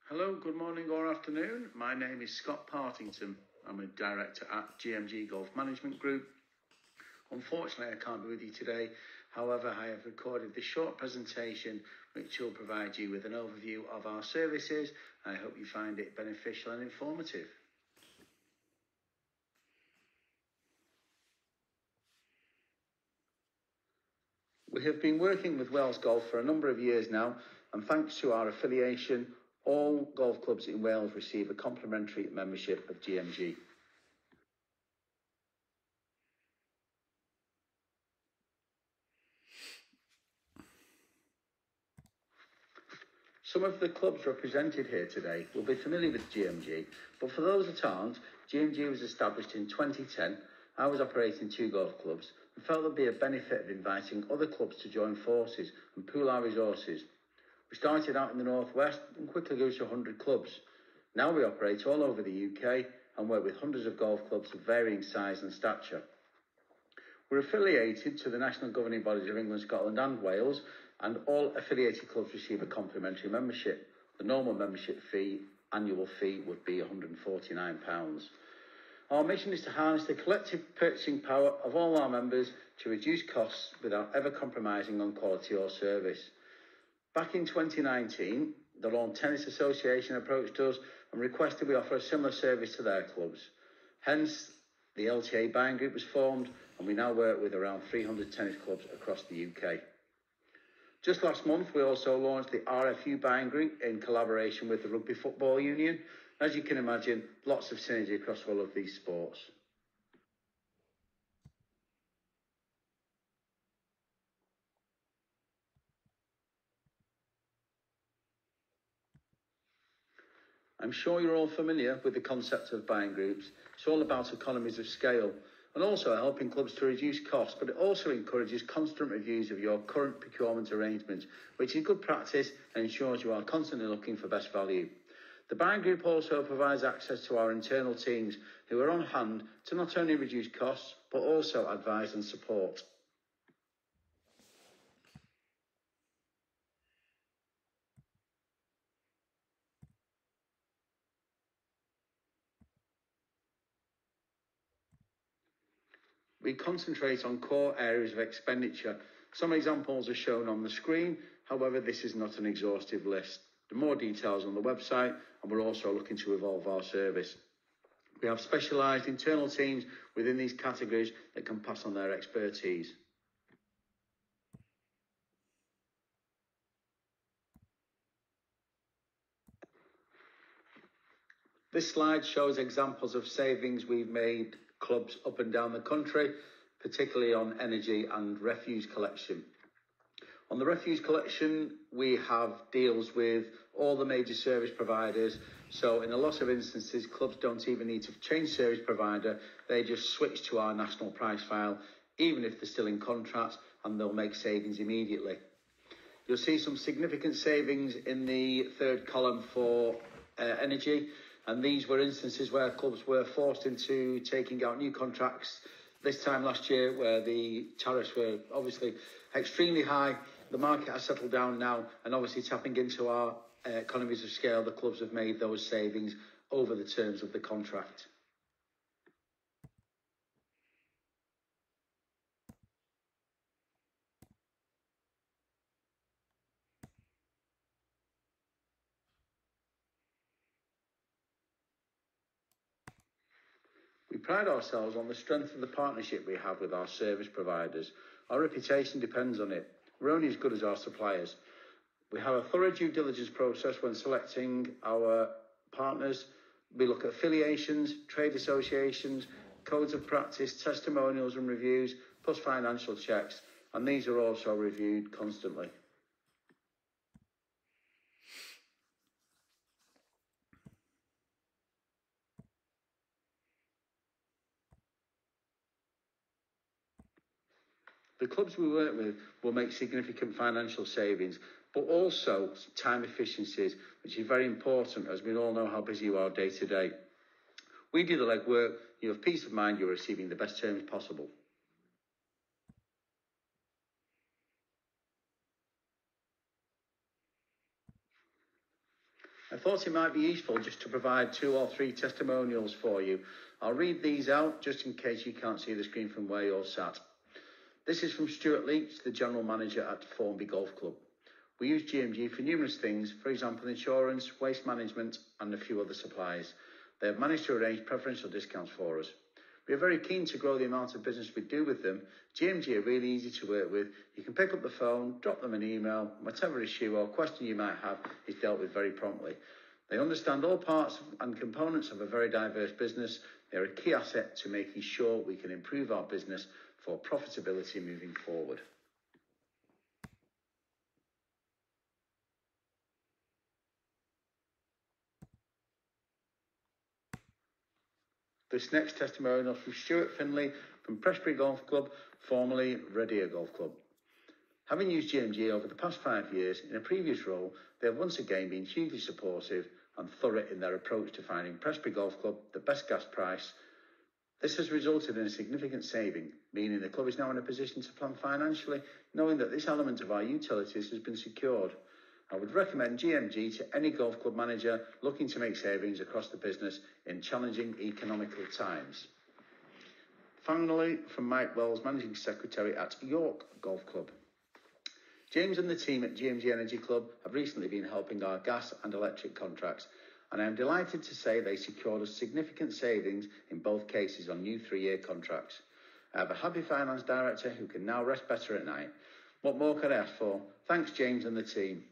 Hello, good morning or afternoon. My name is Scott Partington. I'm a director at GMG Golf Management Group. Unfortunately, I can't be with you today. However, I have recorded this short presentation which will provide you with an overview of our services. I hope you find it beneficial and informative. We have been working with Wales Golf for a number of years now, and thanks to our affiliation, all golf clubs in Wales receive a complimentary membership of GMG. Some of the clubs represented here today will be familiar with GMG, but for those that aren't, GMG was established in 2010. I was operating 2 golf clubs and felt there'd be a benefit of inviting other clubs to join forces and pool our resources. We started out in the Northwest and quickly grew to 100 clubs. Now we operate all over the UK and work with hundreds of golf clubs of varying size and stature. We're affiliated to the national governing bodies of England, Scotland and Wales, and all affiliated clubs receive a complimentary membership. The normal membership fee, annual fee, would be £149. Our mission is to harness the collective purchasing power of all our members to reduce costs without ever compromising on quality or service. Back in 2019, the Lawn Tennis Association approached us and requested we offer a similar service to their clubs. Hence, the LTA buying group was formed, and we now work with around 300 tennis clubs across the UK. Just last month, we also launched the RFU buying group in collaboration with the Rugby Football Union. As you can imagine, lots of synergy across all of these sports. I'm sure you're all familiar with the concept of buying groups. It's all about economies of scale and also helping clubs to reduce costs, but it also encourages constant reviews of your current procurement arrangements, which is good practice and ensures you are constantly looking for best value. The buying group also provides access to our internal teams who are on hand to not only reduce costs, but also advise and support. We concentrate on core areas of expenditure. Some examples are shown on the screen. However, this is not an exhaustive list. There are more details on the website, and we're also looking to evolve our service. We have specialised internal teams within these categories that can pass on their expertise. This slide shows examples of savings we've made clubs up and down the country, particularly on energy and refuse collection. On the refuse collection, we have deals with all the major service providers. So in a lot of instances, clubs don't even need to change service provider. They just switch to our national price file, even if they're still in contract, and they'll make savings immediately. You'll see some significant savings in the third column for energy. And these were instances where clubs were forced into taking out new contracts this time last year, where the tariffs were obviously extremely high. The market has settled down now, and obviously tapping into our economies of scale, the clubs have made those savings over the terms of the contract. We pride ourselves on the strength of the partnership we have with our service providers. Our reputation depends on it. We're only as good as our suppliers. We have a thorough due diligence process when selecting our partners. We look at affiliations, trade associations, codes of practice, testimonials and reviews, plus financial checks, and these are also reviewed constantly. The clubs we work with will make significant financial savings, but also time efficiencies, which is very important as we all know how busy you are day to day. We do the legwork, you have peace of mind you're receiving the best terms possible. I thought it might be useful just to provide 2 or 3 testimonials for you. I'll read these out just in case you can't see the screen from where you're sat. This is from Stuart Leach, the General Manager at Formby Golf Club. We use GMG for numerous things, for example insurance, waste management and a few other supplies. They have managed to arrange preferential discounts for us. We are very keen to grow the amount of business we do with them. GMG are really easy to work with. You can pick up the phone, drop them an email, whatever issue or question you might have is dealt with very promptly. They understand all parts and components of a very diverse business. They're a key asset to making sure we can improve our business for profitability moving forward. This next testimonial from Stuart Finley from Prestbury Golf Club, formerly Redier Golf Club. Having used GMG over the past 5 years, in a previous role, they have once again been hugely supportive and thorough in their approach to finding Prestbury Golf Club the best gas price. This has resulted in a significant saving, meaning the club is now in a position to plan financially, knowing that this element of our utilities has been secured. I would recommend GMG to any golf club manager looking to make savings across the business in challenging economical times. Finally, from Mike Wells, Managing Secretary at York Golf Club. James and the team at GMG Energy Club have recently been helping our gas and electric contracts, and I am delighted to say they secured us significant savings in both cases on new 3-year contracts. I have a happy finance director who can now rest better at night. What more could I ask for? Thanks, James and the team.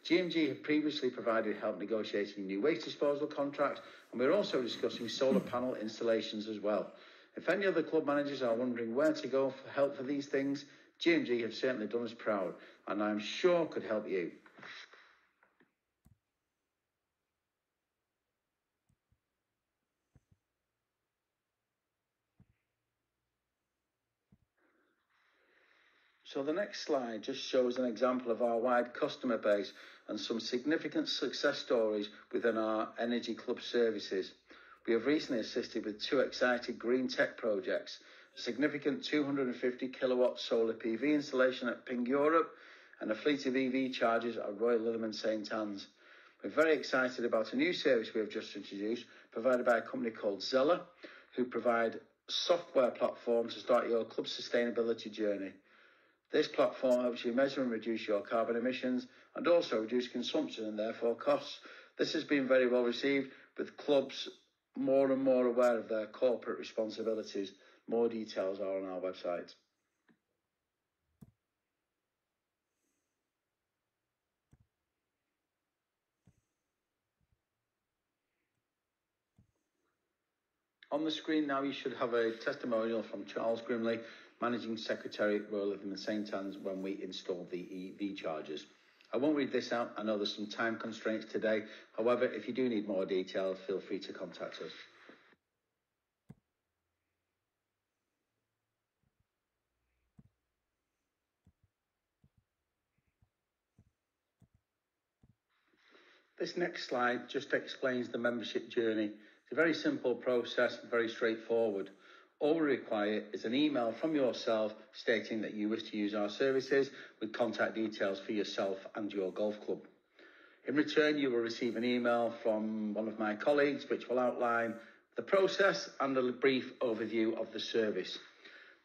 GMG have previously provided help negotiating new waste disposal contracts, and we're also discussing solar panel installations as well. If any other club managers are wondering where to go for help for these things, GMG have certainly done us proud, and I'm sure could help you. So the next slide just shows an example of our wide customer base and some significant success stories within our Energy Club services. We have recently assisted with 2 exciting green tech projects, a significant 250 kilowatt solar PV installation at Ping Europe and a fleet of EV chargers at Royal Lillem and St Anne's. We're very excited about a new service we have just introduced, provided by a company called Zeller, who provide software platform to start your club sustainability journey. This platform helps you measure and reduce your carbon emissions and also reduce consumption and therefore costs. This has been very well received, with clubs more and more aware of their corporate responsibilities. More details are on our website. On the screen now you should have a testimonial from Charles Grimley, Managing Secretary at Royal Lillem and St Anne's, when we installed the EV chargers. I won't read this out, I know there's some time constraints today. However, if you do need more detail, feel free to contact us. This next slide just explains the membership journey. It's a very simple process, very straightforward. All we require is an email from yourself stating that you wish to use our services with contact details for yourself and your golf club. In return, you will receive an email from one of my colleagues which will outline the process and a brief overview of the service.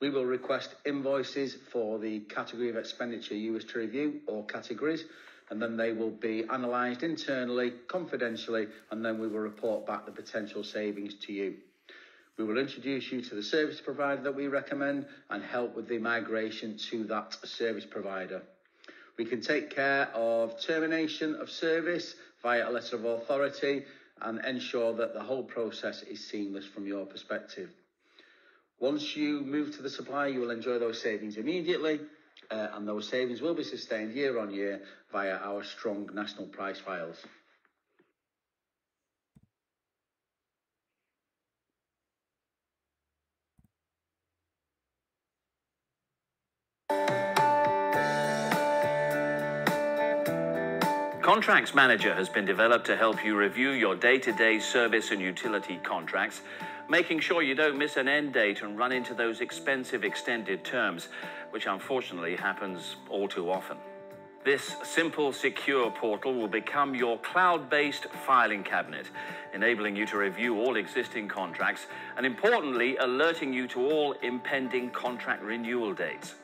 We will request invoices for the category of expenditure you wish to review, or categories, and then they will be analysed internally, confidentially, and then we will report back the potential savings to you. We will introduce you to the service provider that we recommend and help with the migration to that service provider. We can take care of termination of service via a letter of authority and ensure that the whole process is seamless from your perspective. Once you move to the supplier, you will enjoy those savings immediately, and those savings will be sustained year on year via our strong national price files. Contracts Manager has been developed to help you review your day-to-day service and utility contracts, making sure you don't miss an end date and run into those expensive extended terms, which unfortunately happens all too often. This simple, secure portal will become your cloud-based filing cabinet, enabling you to review all existing contracts and, importantly, alerting you to all impending contract renewal dates.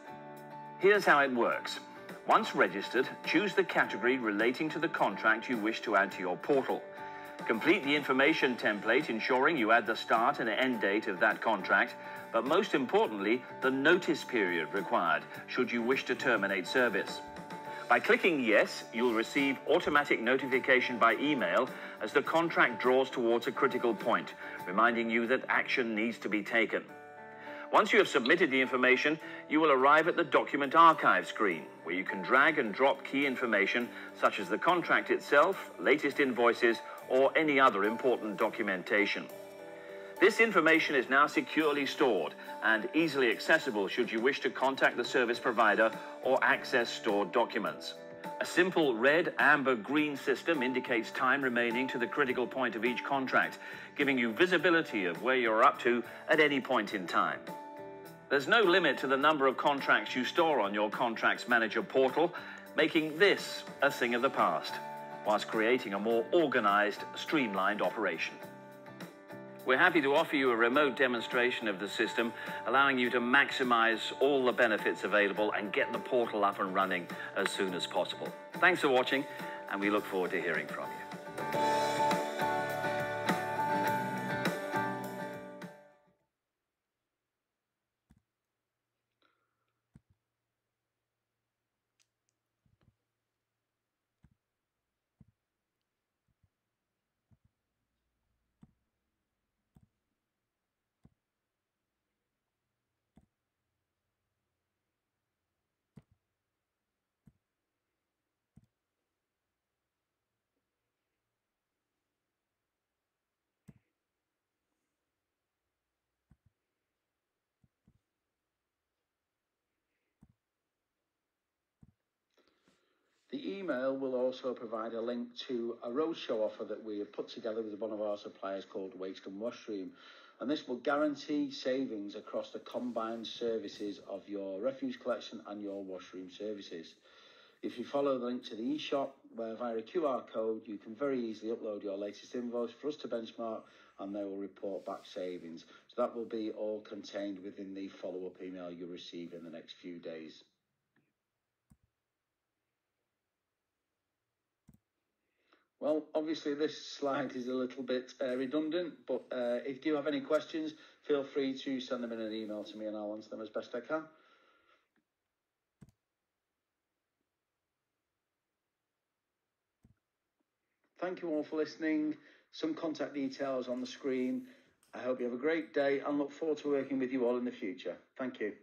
Here's how it works. Once registered, choose the category relating to the contract you wish to add to your portal. Complete the information template, ensuring you add the start and end date of that contract, but most importantly, the notice period required should you wish to terminate service. By clicking Yes, you'll receive automatic notification by email as the contract draws towards a critical point, reminding you that action needs to be taken. Once you have submitted the information, you will arrive at the Document Archive screen, where you can drag and drop key information such as the contract itself, latest invoices, or any other important documentation. This information is now securely stored and easily accessible should you wish to contact the service provider or access stored documents. A simple red, amber, green system indicates time remaining to the critical point of each contract, giving you visibility of where you're up to at any point in time. There's no limit to the number of contracts you store on your Contracts Manager portal, making this a thing of the past, whilst creating a more organized, streamlined operation. We're happy to offer you a remote demonstration of the system, allowing you to maximize all the benefits available and get the portal up and running as soon as possible. Thanks for watching, and we look forward to hearing from you. The email will also provide a link to a roadshow offer that we have put together with one of our suppliers called Waste and Washroom. And this will guarantee savings across the combined services of your refuse collection and your washroom services. If you follow the link to the eShop, where via a QR code, you can very easily upload your latest invoice for us to benchmark, and they will report back savings. So that will be all contained within the follow-up email you'll receive in the next few days. Well, obviously this slide is a little bit redundant, but if you have any questions, feel free to send them in an email to me and I'll answer them as best I can. Thank you all for listening. Some contact details on the screen. I hope you have a great day and look forward to working with you all in the future. Thank you.